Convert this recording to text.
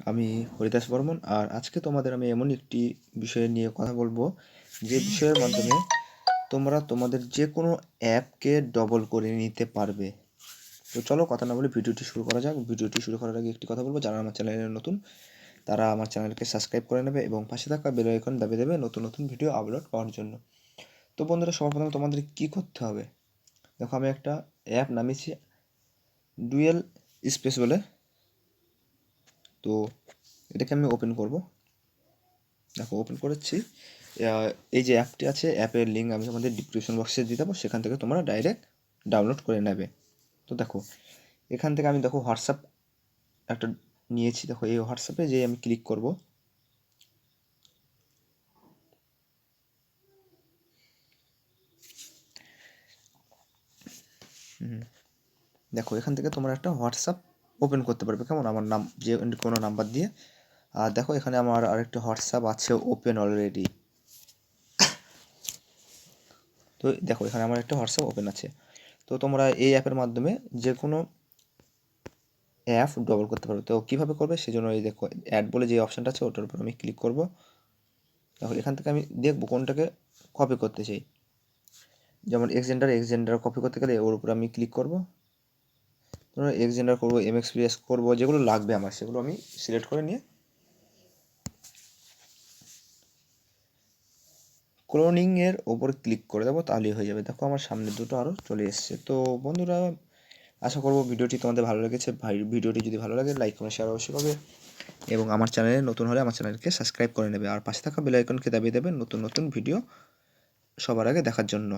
আমি হরিদাস বর্মন, আর আজকে তোমাদের আমি এমন একটি বিষয় নিয়ে কথা বলবো যে বিষয়ের মাধ্যমে তোমরা তোমাদের যে কোনো অ্যাপকে ডবল করে নিতে পারবে। তো চলো কথা না বলে ভিডিওটি শুরু করা যাক। ভিডিওটি শুরু করার আগে একটি কথা বলবো, যারা আমার চ্যানেলে নতুন তারা আমার চ্যানেলকে সাবস্ক্রাইব করে নেবে এবং পাশে থাকা বেল আইকন দাবিয়ে দেবে নতুন নতুন ভিডিও আপলোড পাওয়ার জন্য। তো বন্ধুরা, সর্বপ্রথম তোমাদের কি করতে হবে, দেখো আমি একটা অ্যাপ নামিয়েছি ডুয়েল স্পেস বলে। তো এটাকে আমি ওপেন করব। দেখো ওপেন করেছি। এই যে অ্যাপটি আছে, অ্যাপের লিঙ্ক আমি তোমাদের ডিসক্রিপশন বক্সে দিয়ে দেবো, সেখান থেকে তোমরা ডাইরেক্ট ডাউনলোড করে নেবে। তো দেখো এখান থেকে আমি দেখো হোয়াটসঅ্যাপ একটা নিয়েছি। দেখো এই হোয়াটসঅ্যাপে যে আমি ক্লিক করব, দেখো এখান থেকে তোমরা একটা হোয়াটসঅ্যাপ ওপেন করতে পারবে, কেমন, আমার নাম যে কোনো নাম্বার দিয়ে। আর দেখো এখানে আমার আরেকটা হোয়াটসঅ্যাপ আছে ওপেন অলরেডি। তো দেখো এখানে আমার একটা হোয়াটসঅ্যাপ ওপেন আছে। তো তোমরা এই অ্যাপের মাধ্যমে যে কোনো অ্যাপ ডবল করতে পারবে। তো কীভাবে করবে সেজন্য এই দেখো অ্যাড বলে যে অপশানটা আছে ওটার উপর আমি ক্লিক করব। তাহলে এখান থেকে আমি দেখবো কোনটাকে কপি করতে চাই। যেমন এক্সজেন্ডার কপি করতে গেলে ওর উপর আমি ক্লিক করব। ধরো এক্সজেন্ডার করবো, এমএক্সপিএস করবো, যেগুলো লাগবে আমার সেগুলো আমি সিলেক্ট করে নিয়ে ক্লোনিংয়ের ওপর ক্লিক করে দেবো, তাহলেই হয়ে যাবে। দেখো আমার সামনে দুটো আরও চলে এসছে। তো বন্ধুরা, আশা করবো ভিডিওটি তোমাদের ভালো লেগেছে। ভিডিওটি যদি ভালো লাগে লাইক কমেন্ট শেয়ার অবশ্যই করবে এবং আমার চ্যানেলে নতুন হলে আমার চ্যানেলকে সাবস্ক্রাইব করে নেবে আর পাশে থাকা বেল আইকনকে দাবিয়ে দেবে নতুন নতুন ভিডিও সবার আগে দেখার জন্য।